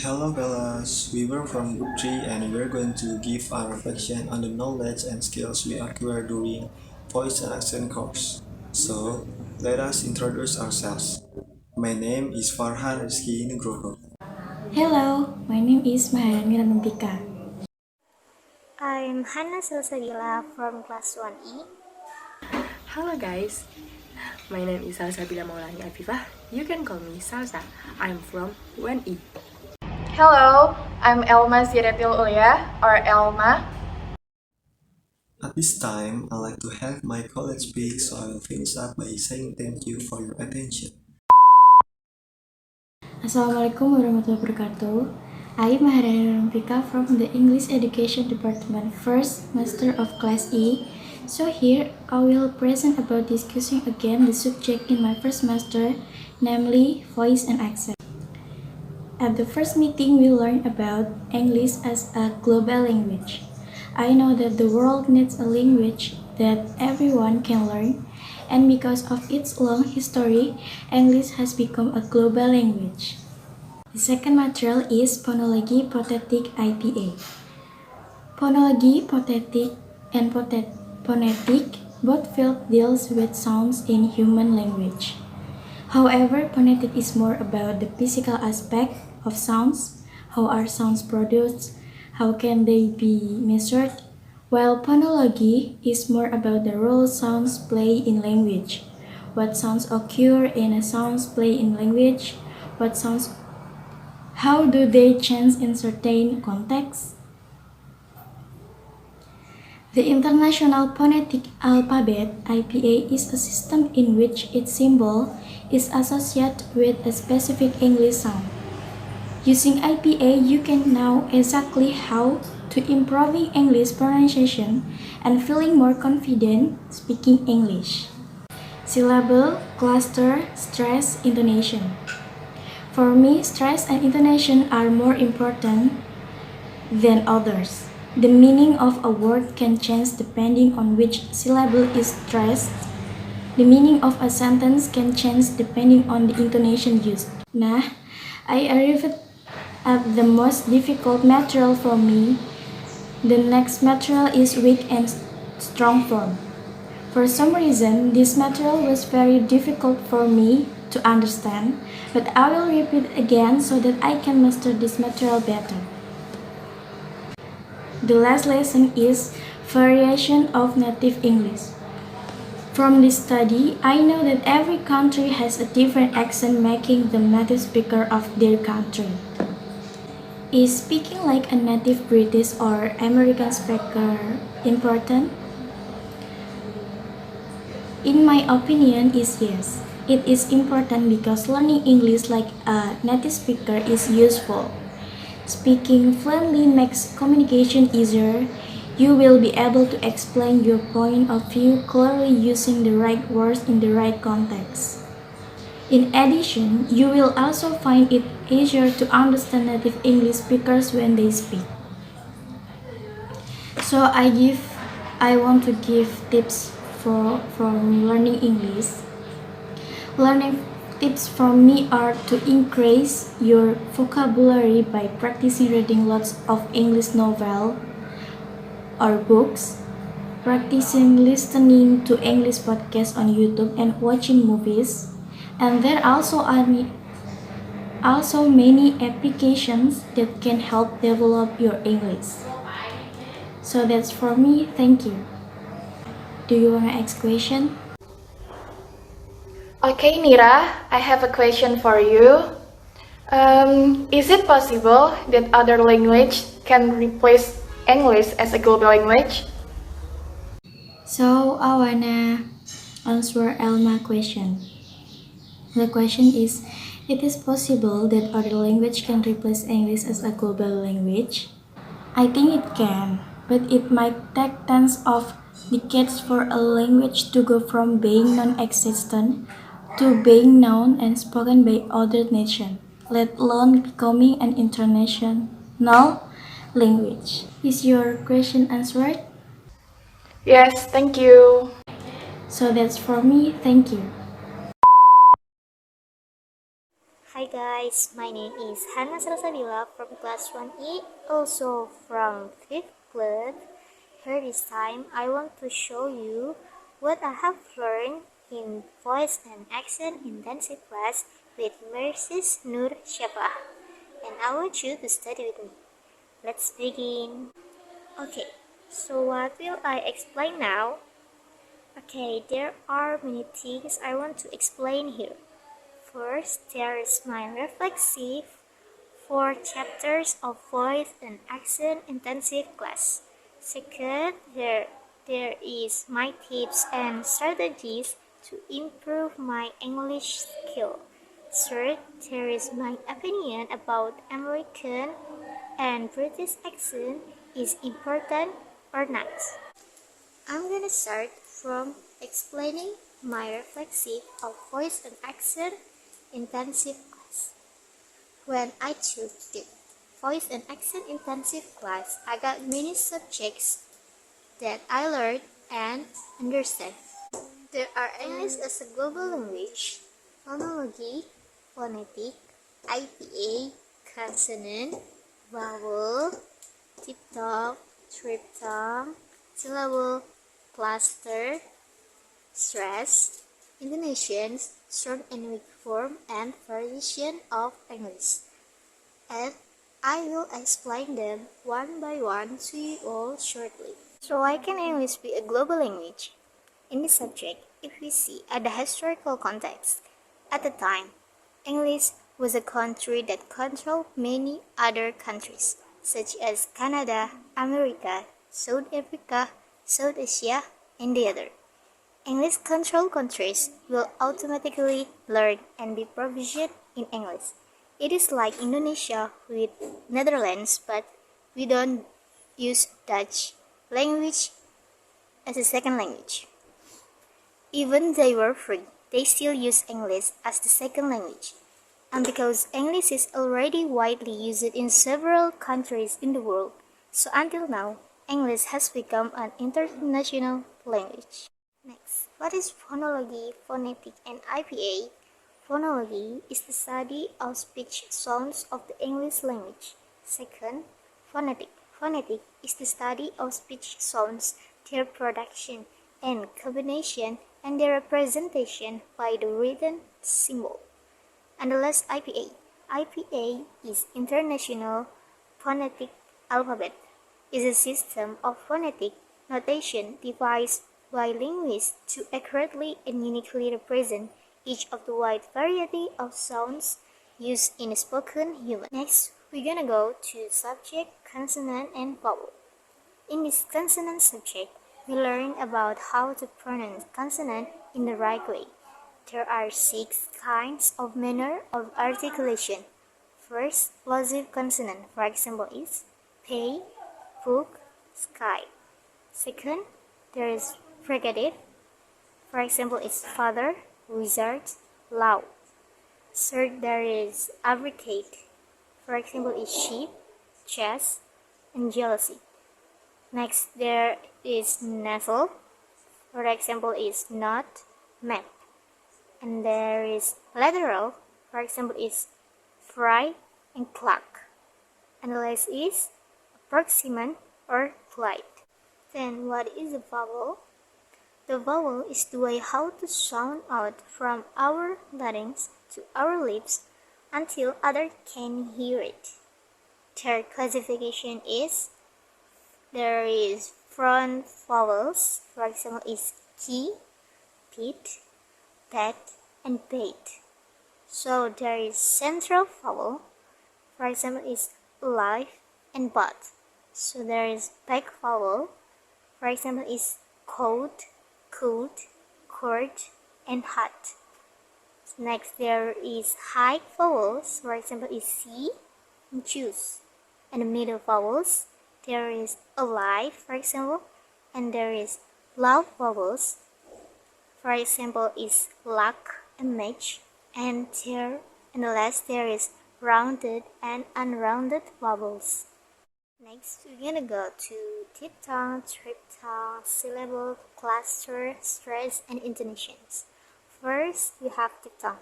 Hello fellas, we were from Group 3 and we're going to give our reflection on the knowledge and skills we acquired during voice and accent course. So, let us introduce ourselves. My name is Farhan Rizqi Nugroho. Hello, my name is Mahanani Ranum Pika. I'm Hana Salsabila from class 1E. Hello guys, my name is Salsabila Maulani Afifah. You can call me Salsa. I'm from 1E. Hello, I'm Elma Ziyadatil Ulya, or Elma. At this time, I'd like to have my colleague speak, so I will finish up by saying thank you for your attention. Assalamualaikum warahmatullahi wabarakatuh. I am Mahanani Pika from the English Education Department, first semester of class E. So here I will present about discussing again the subject in my first semester, namely voice and accent. At the first meeting, we learned about English as a global language. I know that the world needs a language that everyone can learn, and because of its long history, English has become a global language. The second material is Phonology Prothetic IPA. Phonology, prothetic, and phonetic both field deals with sounds in human language. However, phonetic is more about the physical aspect of sounds, how are sounds produced, how can they be measured, while phonology is more about the role sounds play in language, what sounds occur in a sounds play in language, how do they change in certain contexts. The International Phonetic Alphabet (IPA) is a system in which its symbol is associated with a specific English sound. Using IPA, you can know exactly how to improving English pronunciation and feeling more confident speaking English. Syllable, cluster, stress, intonation. For me, stress and intonation are more important than others. The meaning of a word can change depending on which syllable is stressed. The meaning of a sentence can change depending on the intonation used. Nah, I arrived at the most difficult material for me. The next material is weak and strong form. For some reason, this material was very difficult for me to understand, but I will repeat again so that I can master this material better. The last lesson is variation of native English. From this study, I know that every country has a different accent making the native speaker of their country. Is speaking like a native British or American speaker important? In my opinion is yes. It is important because learning English like a native speaker is useful. Speaking fluently makes communication easier. You will be able to explain your point of view clearly using the right words in the right context. In addition, you will also find it easier to understand native English speakers when they speak. So I want to give tips for learning English. Learning tips from me are to increase your vocabulary by practicing reading lots of English novel or books, practicing listening to English podcasts on YouTube and watching movies. And there also are many applications that can help develop your English. So that's for me. Thank you. Do you want to ask question? Okay, Nira, I have a question for you. Is it possible that other language can replace English as a global language? So I wanna answer Elma question. The question is, it is possible that other language can replace English as a global language? I think it can, but it might take tens of decades for a language to go from being non-existent to being known and spoken by other nations, let alone becoming an international language. Is your question answered? Yes, thank you. So that's for me. Thank you. Hi guys, my name is Hana Salsabila from class 1E, also from 5th grade. Here this time, I want to show you what I have learned in voice and accent intensive class with Mrs. Nur Syafaah, and I want you to study with me. Let's begin. Okay, so what will I explain now? Okay, there are many things I want to explain here. First, there is my reflexive 4 chapters of voice and accent intensive class. Second, there is my tips and strategies to improve my English skill. Third, there is my opinion about American and British accent is important or not. I'm gonna start from explaining my reflexive of voice and accent intensive class. When I took the voice and accent intensive class, I got many subjects that I learned and understand. There are English as a global language, phonology, phonetic, IPA, consonant, vowel, diphthong, triphthong, syllable, cluster, stress, intonations, short and weak form, and variation of English. And I will explain them one by one to you all shortly. So why can English be a global language? In this subject, if we see at the historical context, at the time, English was a country that controlled many other countries, such as Canada, America, South Africa, South Asia, and the other. English-controlled countries will automatically learn and be proficient in English. It is like Indonesia with Netherlands, but we don't use Dutch language as a second language. Even they were free, they still use English as the second language. And because English is already widely used in several countries in the world, so until now, English has become an international language. Next, what is phonology, phonetic, and IPA? Phonology is the study of speech sounds of the English language. Second, phonetic. Phonetic is the study of speech sounds, their production and combination, and their representation by the written symbol. And the last, IPA. IPA is International Phonetic Alphabet. Is a system of phonetic notation devised by linguists to accurately and uniquely represent each of the wide variety of sounds used in spoken human. Next, we're gonna go to subject, consonant, and vowel. In this consonant subject, we learn about how to pronounce consonant in the right way. There are 6 kinds of manner of articulation. First, plosive consonant, for example, is pay, book, sky. Second, there is fricative, for example, is father, wizard, loud. Third, there is abricate, for example, is sheep, chess, and jealousy. Next, there is nasal, for example, is not, map. And there is lateral, for example, is fry and clock. And the last is approximant or glide. Then what is a vowel? The vowel is the way how to sound out from our larynx to our lips until others can hear it. Their classification is there is front vowels, for example, is ki, pit, pet, and pate. So there is central vowel, for example, is life and butt. So there is back vowel, for example, is coat, cold, court, and hot. Next, there is high vowels, for example, is see and choose. And the middle vowels, there is alive, for example, and there is loud vowels, for example, is luck and match. And the last, there is rounded and unrounded vowels. Next, we're gonna go to diphthong, triphthong, syllable, cluster, stress, and intonations. First, we have diphthong.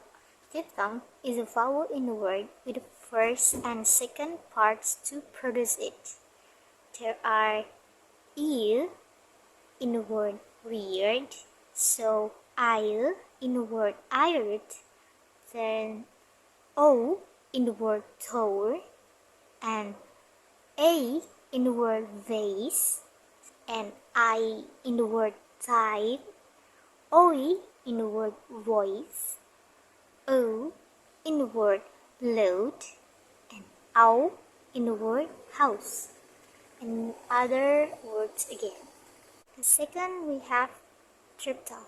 Diphthong is a vowel in a word with the first and second parts to produce it. There are I in the word weird, so I in the word ired, then O in the word tower, and A in the word vase, and I in the word tide, OE in the word voice, O in the word load, and OW in the word house, and other words again. The second we have triphthong.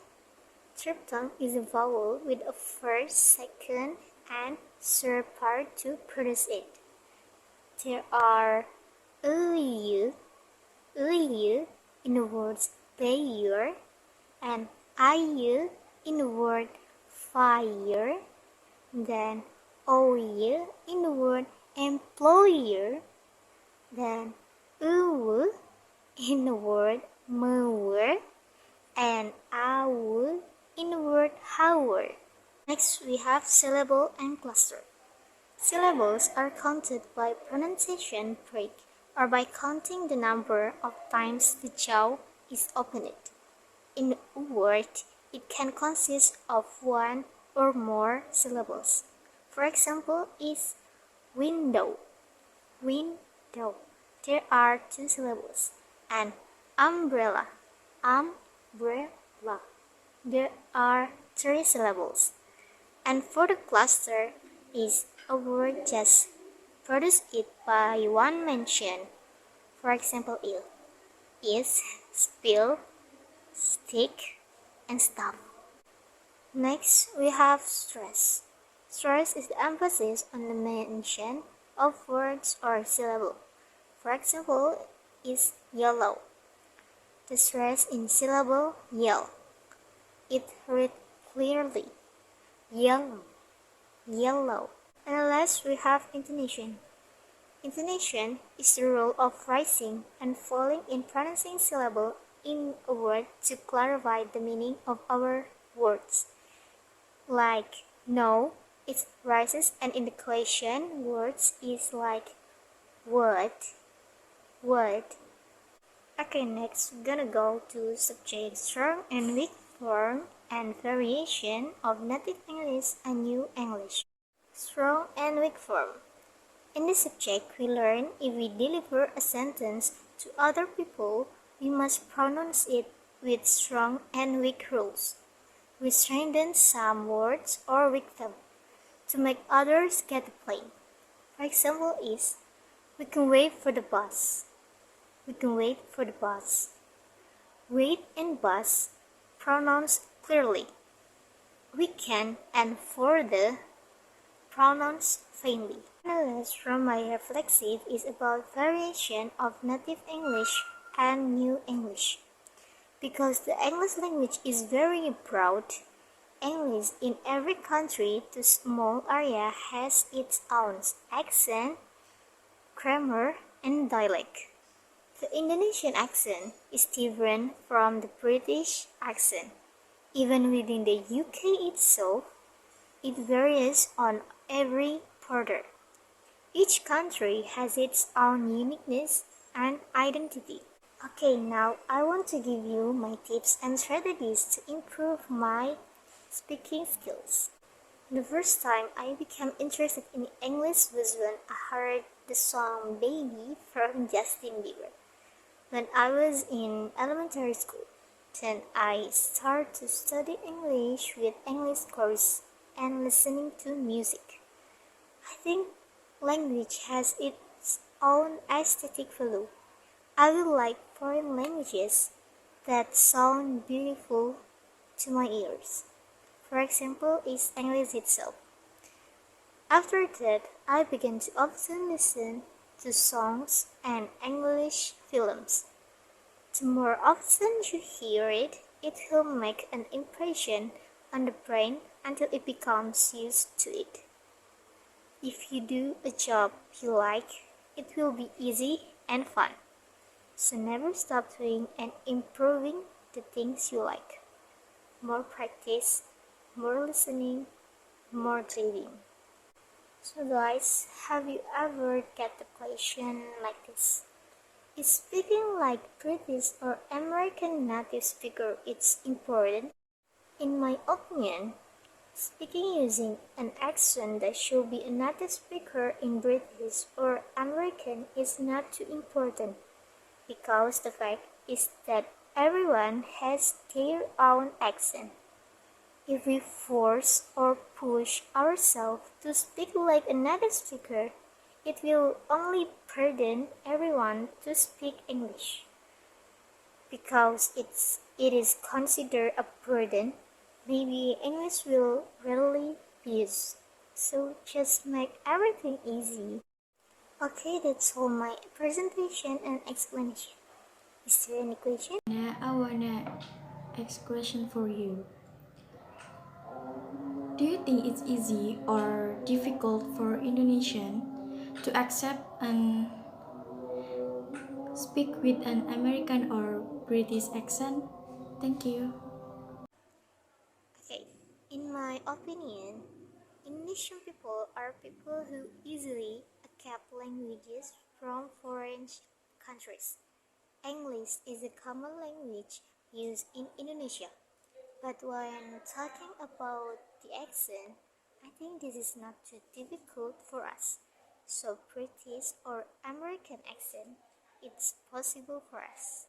Triphthong is a vowel with a first, second, and third part to produce it. There are Ulya in the words player, and I in the word fire, then OY in the word employer, then U in the word mower, and AW in the word hour. Next we have syllable and cluster. Syllables are counted by pronunciation break or by counting the number of times the jaw is opened. In a word, it can consist of one or more syllables. For example, is window. Window. There are two syllables. And umbrella. Umbrella. There are three syllables. And for the cluster is a word just produce it by one mention. For example, is, spill, stick, and stop. Next, we have stress. Stress is the emphasis on the mention of words or syllable. For example, is yellow. The stress in syllable yell. It read clearly. Yellow. Yellow. And last, we have intonation. Intonation is the role of rising and falling in pronouncing syllable in a word to clarify the meaning of our words. Like no, it rises, and in the question words is like what. Okay, next we're gonna go to subject strong and weak form and variation of native English and new English. Strong and weak form. In this subject, we learn if we deliver a sentence to other people, we must pronounce it with strong and weak rules. We strengthen some words or weak them to make others get the point. For example is, we can wait for the bus. We can wait for the bus. Wait and bus pronounced clearly. We can and for the pronounced faintly. Analysis from my reflexive is about variation of native English and new English. Because the English language is very broad, English in every country to small area has its own accent, grammar, and dialect. The Indonesian accent is different from the British accent. Even within the UK itself, it varies on every border. Each country has its own uniqueness and identity. Okay, now I want to give you my tips and strategies to improve my speaking skills. The first time I became interested in English was when I heard the song Baby from Justin Bieber. When I was in elementary school, then I started to study English with English course and listening to music. I think language has its own aesthetic value. I will like foreign languages that sound beautiful to my ears. For example, is English itself. After that, I began to often listen to songs and English films. The more often you hear it, it will make an impression on the brain until it becomes used to it. If you do a job you like, it will be easy and fun. So never stop doing and improving the things you like. More practice, more listening, more trading. So guys, have you ever get the question like this? Is speaking like British or American native speaker it's important? In my opinion, speaking using an accent that should be a native speaker in British or American is not too important because the fact is that everyone has their own accent. If we force or push ourselves to speak like a native speaker, it will only burden everyone to speak English. Because it is considered a burden, maybe English will rarely be used. So just make everything easy. Okay, that's all my presentation and explanation. Is there any question? Now I wanna ask question for you. Do you think it's easy or difficult for Indonesian to accept and speak with an American or British accent? Thank you. Okay, in my opinion, Indonesian people are people who easily adapt languages from foreign countries. English is a common language used in Indonesia, but when talking about the accent, I think this is not too difficult for us. So British or American accent, it's possible for us.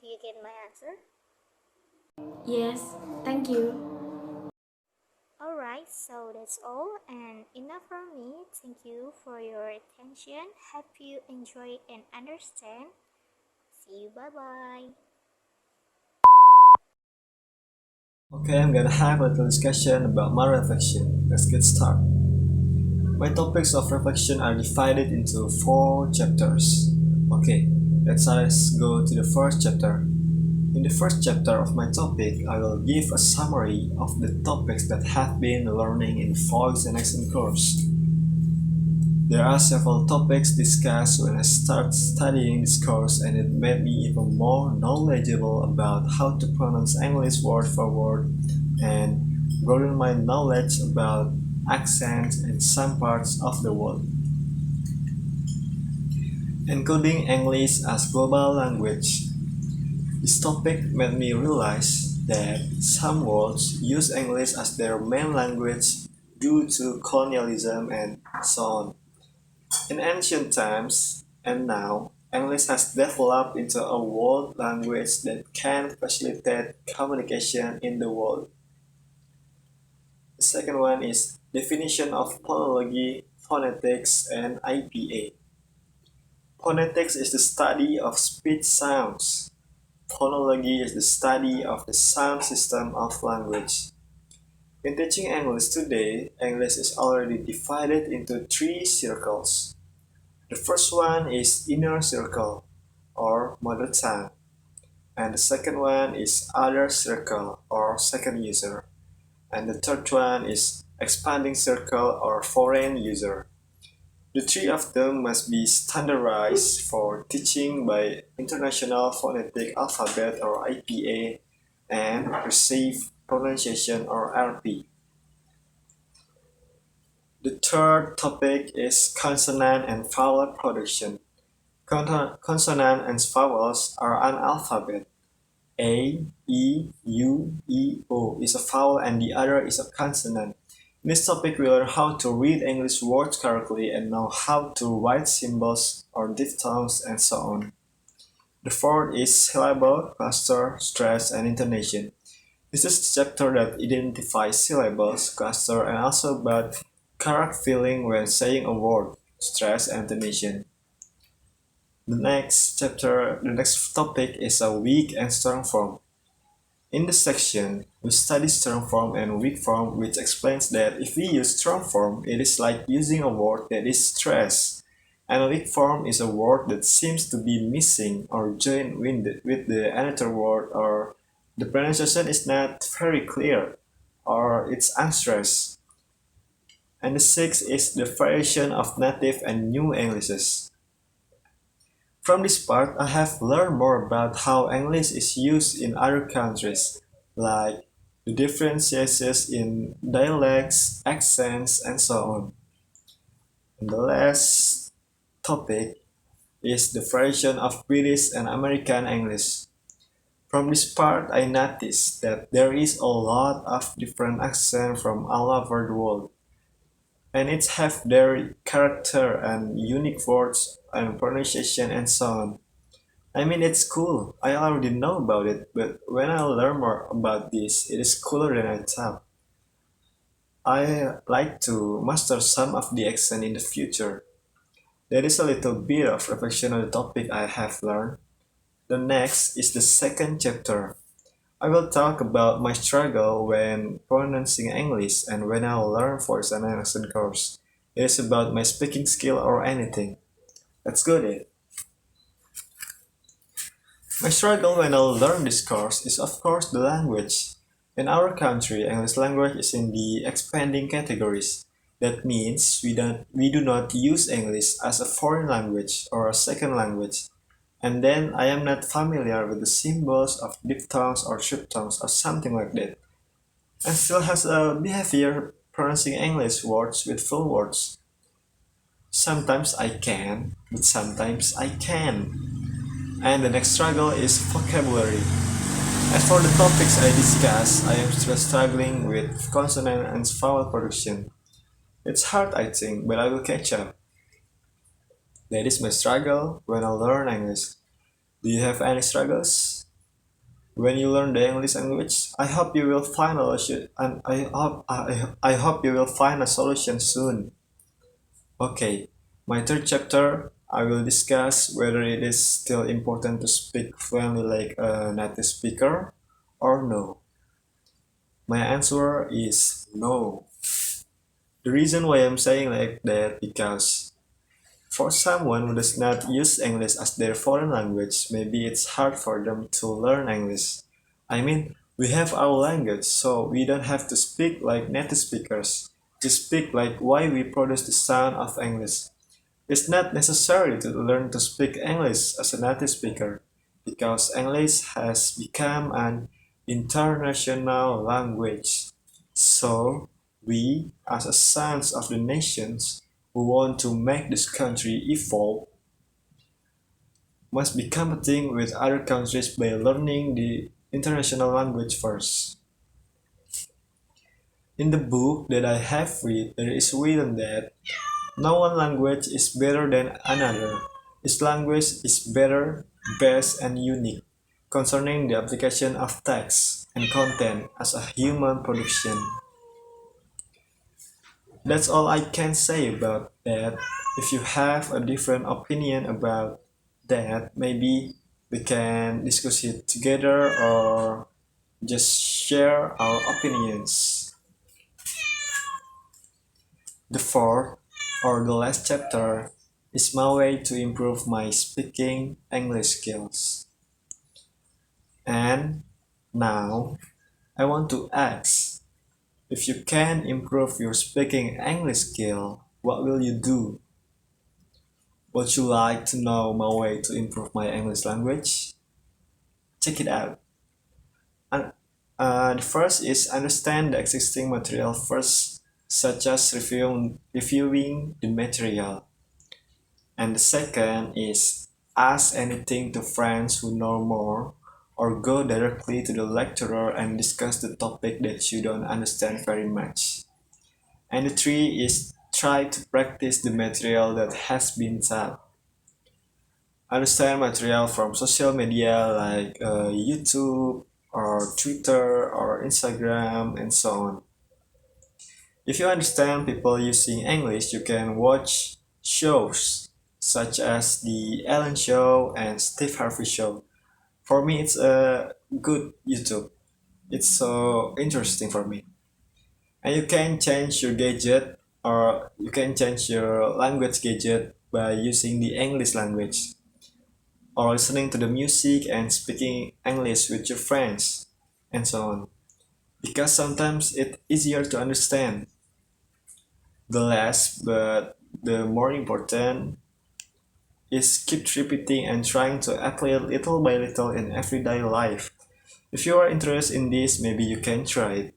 Do you get my answer? Yes, thank you. Alright, so that's all and enough from me. Thank you for your attention. Hope you enjoy and understand. See you, bye bye. Okay, I'm gonna have a little discussion about my reflection. Let's get started. My topics of reflection are divided into 4 chapters. Okay, let's go to the first chapter. In the first chapter of my topic, I will give a summary of the topics that have been learning in voice and accent course. There are several topics discussed when I started studying this course, and it made me even more knowledgeable about how to pronounce English word for word and broaden my knowledge about accents in some parts of the world. Including English as global language. This topic made me realize that some worlds use English as their main language due to colonialism and so on. In ancient times and now, English has developed into a world language that can facilitate communication in the world. The second one is definition of phonology, phonetics, and IPA. Phonetics is the study of speech sounds. Phonology is the study of the sound system of language. In teaching English today, English is already divided into 3 circles. The first one is inner circle, or mother tongue, and the second one is other circle, or second user, and the third one is expanding circle, or foreign user. The 3 of them must be standardized for teaching by International Phonetic Alphabet or IPA and Received Pronunciation or RP. The third topic is consonant and vowel production. Consonant and vowels are an alphabet. A, E, U, E, O is a vowel and the other is a consonant. In this topic, we learn how to read English words correctly and know how to write symbols or diphthongs and so on. The fourth is syllable, cluster, stress, and intonation. This is the chapter that identifies syllables, cluster, and also about correct feeling when saying a word, stress, and intonation. The next topic is a weak and strong form. In this section, we study strong form and weak form, which explains that if we use strong form, it is like using a word that is stressed, and a weak form is a word that seems to be missing or joined with the another word, or the pronunciation is not very clear, or it's unstressed. And the sixth is the variation of native and new Englishes. From this part, I have learned more about how English is used in other countries, like the differences in dialects, accents, and so on. And the last topic is the version of British and American English. From this part, I noticed that there is a lot of different accents from all over the world, and it have their character and unique words and pronunciation and so on. I mean, it's cool. I already know about it, but when I learn more about this, it is cooler than I thought. I like to master some of the accent in the future. There is a little bit of reflection on the topic I have learned. The next is the second chapter. I will talk about my struggle when pronouncing English and when I learn voice and accent course. It is about my speaking skill or anything. Let's go there. My struggle when I learn this course is of course the language. In our country, English language is in the expanding categories. That means we do not use English as a foreign language or a second language. And then I am not familiar with the symbols of diphthongs or triptongs or something like that. And still has a behavior pronouncing English words with full words. Sometimes I can, but sometimes I can. And the next struggle is vocabulary. As for the topics I discuss, I am still struggling with consonant and vowel production. It's hard, I think, but I will catch up. That is my struggle when I learn English. Do you have any struggles? When you learn the English language, I hope you will find a solution, and I hope you will find a solution soon. Okay, my third chapter, I will discuss whether it is still important to speak fluently like a native speaker or no. My answer is no. The reason why I'm saying like that because for someone who does not use English as their foreign language, maybe it's hard for them to learn English. I mean, we have our language, so we don't have to speak like native speakers. To speak like why we produce the sound of English. It's not necessary to learn to speak English as a native speaker, because English has become an international language. So, we, as a sons of the nations who want to make this country evolve, must be competing with other countries by learning the international language first. In the book that I have read, there is written that no one language is better than another. Each language is better, best, and unique concerning the application of text and content as a human production. That's all I can say about that. If you have a different opinion about that, maybe we can discuss it together or just share our opinions. The fourth or the last chapter is my way to improve my speaking English skills. And now I want to ask, if you can improve your speaking English skill, what will you do? Would you like to know my way to improve my English language? Check it out. And, the first is understand the existing material first, such as reviewing the material. And the second is ask anything to friends who know more, or go directly to the lecturer and discuss the topic that you don't understand very much. And the three is try to practice the material that has been taught. Understand material from social media like YouTube or Twitter or Instagram and so on. If you understand people using English, you can watch shows such as The Ellen Show and Steve Harvey Show. For me, it's a good YouTube. It's so interesting for me. And you can change your gadget or you can change your language gadget by using the English language or listening to the music and speaking English with your friends and so on. Because sometimes it's easier to understand. The last but the more important is keep repeating and trying to apply it little by little in everyday life. If you are interested in this, maybe you can try it.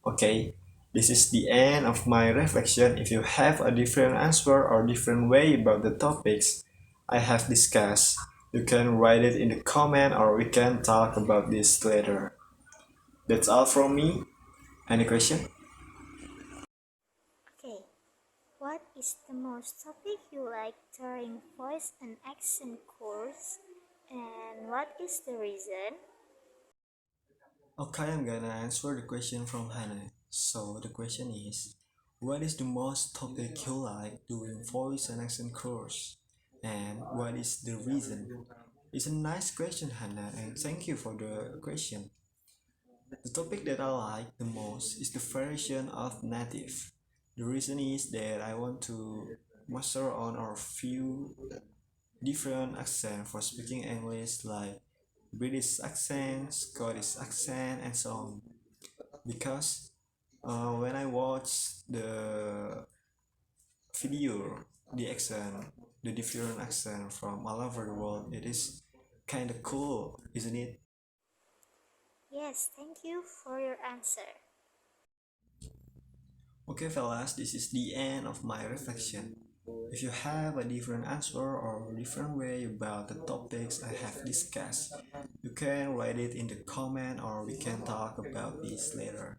Okay, this is the end of my reflection. If you have a different answer or different way about the topics I have discussed, you can write it in the comment or we can talk about this later. That's all from me. Any question? Okay, what is the most topic you like during voice and accent course, and what is the reason? Okay, I'm gonna answer the question from Hana. So the question is, what is the most topic you like doing voice and accent course? And what is the reason? It's a nice question, Hannah, and thank you for the question. The topic that I like the most is the variation of native. The reason is that I want to master on or few different accent for speaking English like British accent, Scottish accent, and so on. Because when I watch the video, the accent, the different accent from all over the world, it is kind of cool, isn't it? Yes, thank you for your answer. Okay, fellas, this is the end of my reflection. If you have a different answer or different way about the topics I have discussed, you can write it in the comment or we can talk about this later.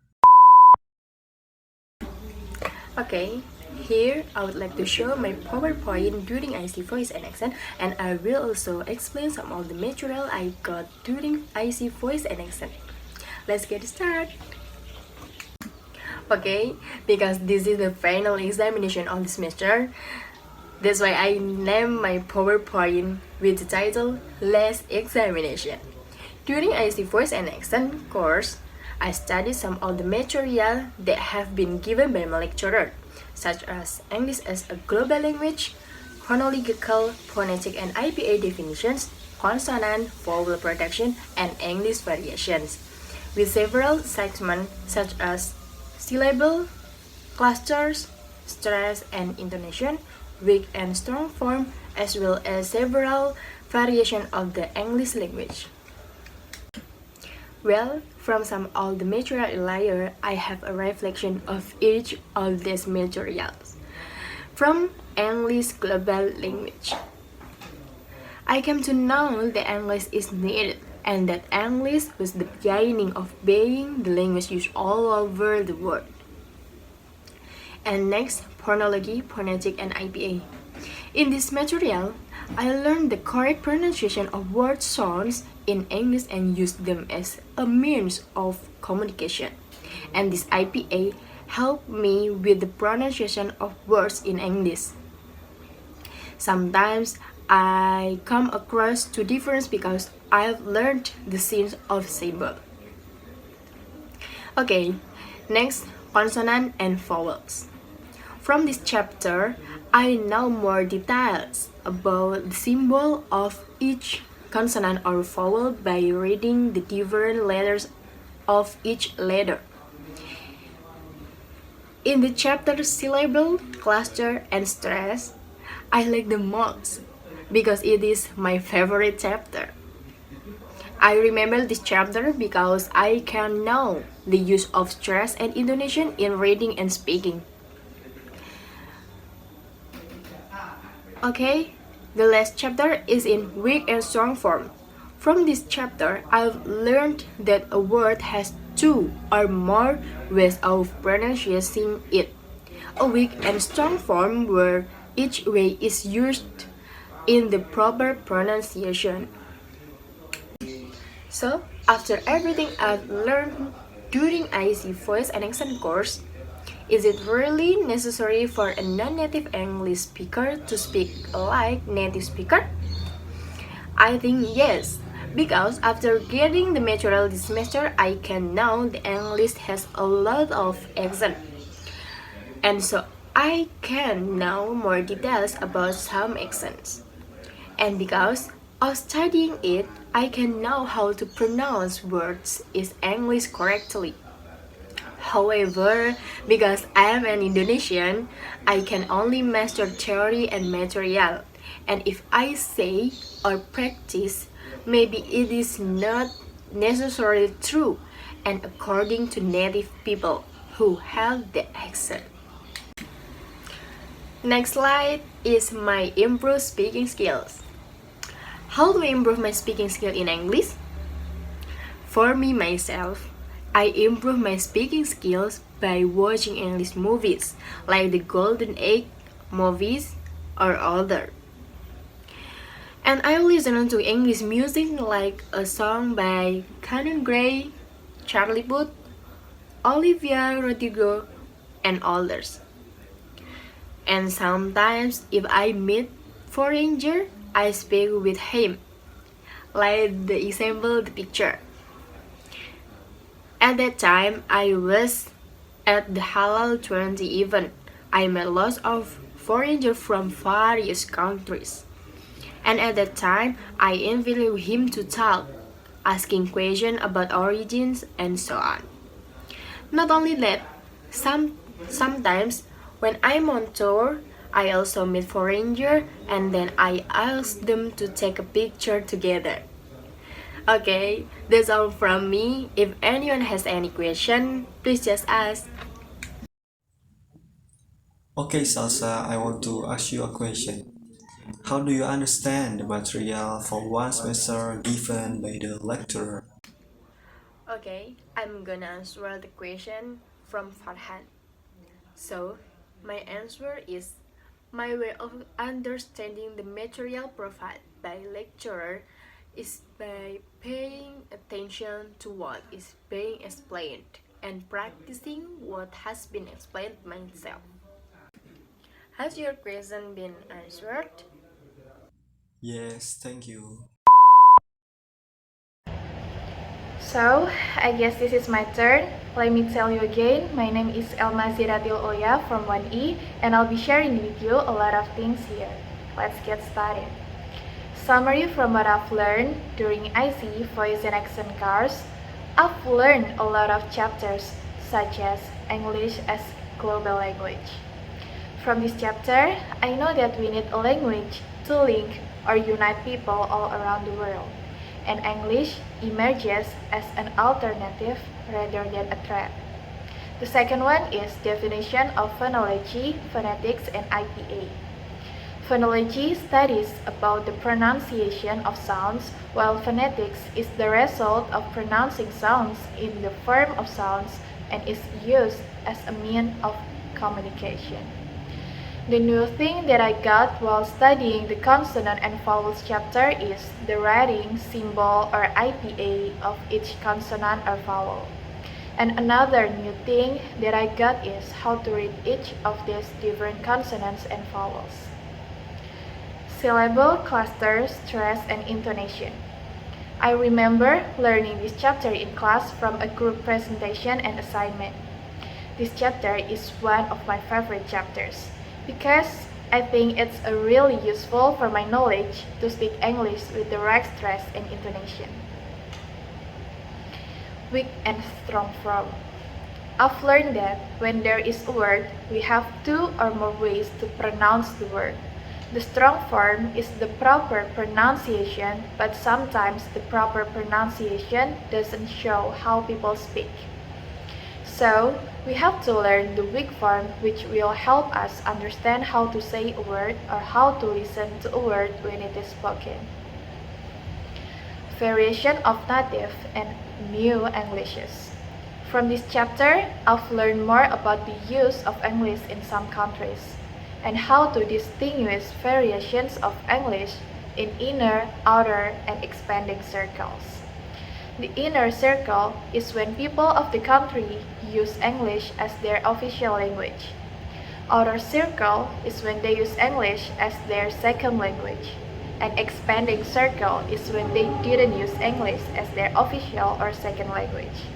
Okay, here I would like to show my PowerPoint during IC voice and accent, and I will also explain some of the material I got during IC voice and accent. Let's get started. Okay, because this is the final examination of the semester, that's why I named my PowerPoint with the title Last Examination. During IC Voice and Accent course, I studied some of the material that have been given by my lecturer, such as English as a global language, chronological, phonetic and IPA definitions, consonant, vowel protection, and English variations, with several segments such as syllable, clusters, stress and intonation, weak and strong form, as well as several variations of the English language. Well, from some of the material earlier, I have a reflection of each of these materials. From English global language, I came to know that English is needed and that English was the beginning of being the language used all over the world. And next, phonology, phonetic, and IPA. In this material, I learned the correct pronunciation of word sounds in English and used them as a means of communication. And this IPA helped me with the pronunciation of words in English. Sometimes I come across two differences because I've learned the sense of symbol. Okay, next, consonant and vowels. From this chapter, I know more details about the symbol of each consonant or vowel by reading the different letters of each letter. In the chapter syllable, cluster, and stress, I like the most because it is my favorite chapter. I remember this chapter because I can know the use of stress and intonation in reading and speaking. Okay, the last chapter is in weak and strong form. From this chapter, I've learned that a word has two or more ways of pronouncing it. A weak and strong form where each way is used in the proper pronunciation. So, after everything I've learned during IC voice and accent course, is it really necessary for a non-native English speaker to speak like native speaker? I think yes, because after getting the material this semester, I can know the English has a lot of accent. And so I can know more details about some accents. And because of studying it, I can know how to pronounce words in English correctly. However, because I am an Indonesian, I can only master theory and material. And if I say or practice, maybe it is not necessarily true and according to native people who have the accent. Next slide is my improved speaking skills. How do I improve my speaking skill in English? For me myself, I improve my speaking skills by watching English movies like the Golden Age movies or other. And I listen to English music like a song by Canon Gray, Charlie Puth, Olivia Rodrigo, and others. And sometimes if I meet foreigner, I speak with him, like the example the picture. At that time, I was at the Halal 20 event. I met lots of foreigners from various countries. And at that time, I invited him to talk, asking questions about origins and so on. Not only that, sometimes when I'm on tour, I also meet foreigners and then I ask them to take a picture together. Okay, that's all from me. If anyone has any question, please just ask. Okay, Salsa, I want to ask you a question. How do you understand the material for one semester given by the lecturer? Okay, I'm gonna answer the question from Farhan. So, my answer is my way of understanding the material provided by lecturer is by paying attention to what is being explained and practicing what has been explained myself. Has your question been answered? Yes, thank you. So, I guess this is my turn. Let me tell you again, my name is Elma Ziyadatil Ulya from 1E, and I'll be sharing with you a lot of things here. Let's get started. Summary from what I've learned during IC Voice and Accent course. I've learned a lot of chapters, such as English as global language. From this chapter, I know that we need a language to link or unite people all around the world, and English emerges as an alternative rather than a threat. The second one is definition of phonology, phonetics, and IPA. Phonology studies about the pronunciation of sounds, while phonetics is the result of pronouncing sounds in the form of sounds and is used as a means of communication. The new thing that I got while studying the consonant and vowels chapter is the writing, symbol, or IPA of each consonant or vowel. And another new thing that I got is how to read each of these different consonants and vowels. Syllable, cluster, stress, and intonation. I remember learning this chapter in class from a group presentation and assignment. This chapter is one of my favorite chapters because I think it's really useful for my knowledge to speak English with the right stress and intonation. Weak and strong form. I've learned that when there is a word, we have two or more ways to pronounce the word. The strong form is the proper pronunciation, but sometimes the proper pronunciation doesn't show how people speak. So, we have to learn the weak form, which will help us understand how to say a word or how to listen to a word when it is spoken. Variation of native and new Englishes. From this chapter, I've learned more about the use of English in some countries and how to distinguish variations of English in inner, outer, and expanding circles. The inner circle is when people of the country use English as their official language. Outer circle is when they use English as their second language. And expanding circle is when they didn't use English as their official or second language.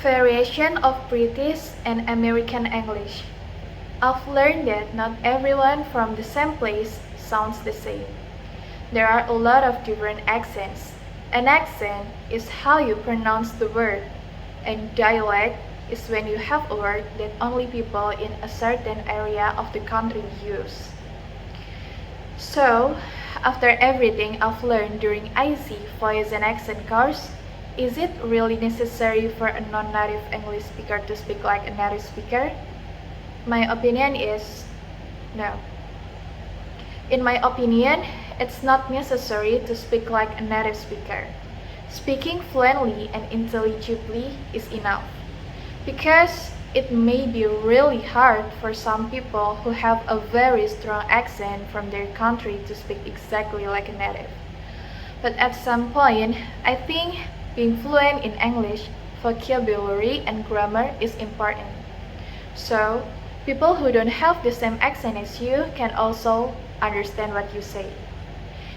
Variation of British and American English. I've learned that not everyone from the same place sounds the same. There are a lot of different accents. An accent is how you pronounce the word, and dialect is when you have a word that only people in a certain area of the country use. So, after everything I've learned during IC voice and accent course, is it really necessary for a non-native English speaker to speak like a native speaker? My opinion is no. In my opinion, it's not necessary to speak like a native speaker. Speaking fluently and intelligibly is enough, because it may be really hard for some people who have a very strong accent from their country to speak exactly like a native. But at some point, I think being fluent in English, vocabulary, and grammar is important. So, people who don't have the same accent as you can also understand what you say.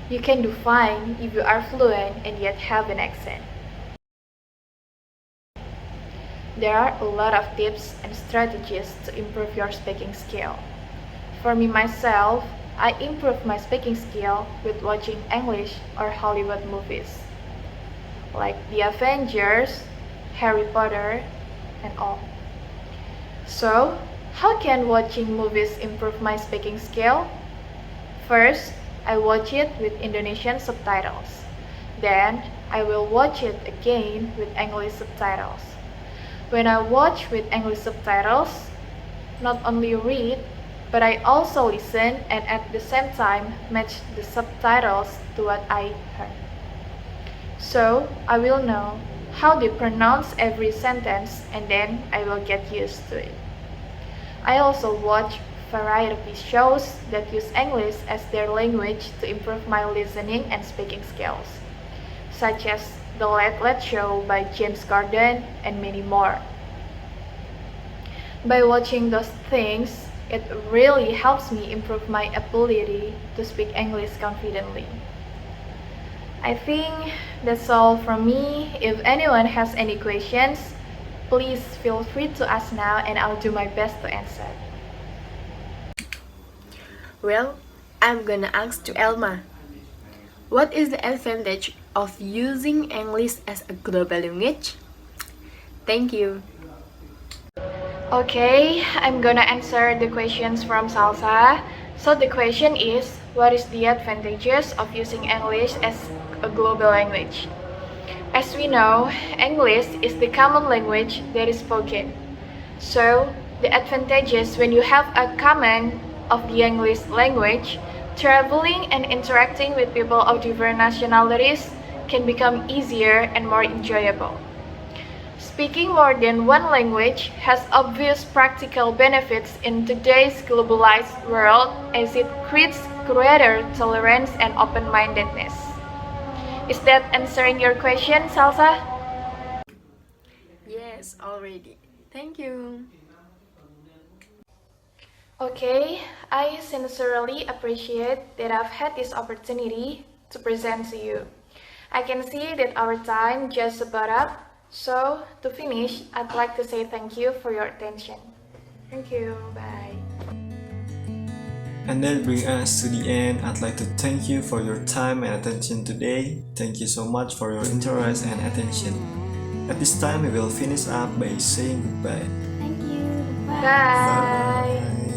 You can do fine if you are fluent and yet have an accent. There are a lot of tips and strategies to improve your speaking skill. For me myself, I improve my speaking skill with watching English or Hollywood movies, like The Avengers, Harry Potter, and all. So, how can watching movies improve my speaking skill? First, I watch it with Indonesian subtitles. Then, I will watch it again with English subtitles. When I watch with English subtitles, not only read, but I also listen and at the same time match the subtitles to what I heard. So, I will know how they pronounce every sentence and then I will get used to it. I also watch variety shows that use English as their language to improve my listening and speaking skills, such as The Late Late Show by James Corden and many more. By watching those things, it really helps me improve my ability to speak English confidently. I think that's all from me. If anyone has any questions, please feel free to ask now and I'll do my best to answer. Well, I'm gonna ask to Elma. What is the advantage of using English as a global language? Thank you. Okay, I'm gonna answer the questions from Salsa. So the question is, what is the advantages of using English as a global language? As we know, English is the common language that is spoken. So, the advantages when you have a common of the English language, traveling and interacting with people of different nationalities can become easier and more enjoyable. Speaking more than one language has obvious practical benefits in today's globalized world as it creates greater tolerance and open-mindedness. Is that answering your question, Salsa? Yes, already. Thank you. Okay, I sincerely appreciate that I've had this opportunity to present to you. I can see that our time just about up, so to finish, I'd like to say thank you for your attention. Thank you, bye. And that brings us to the end. I'd like to thank you for your time and attention today. Thank you so much for your interest and attention. At this time, we will finish up by saying goodbye. Thank you. Bye. Bye.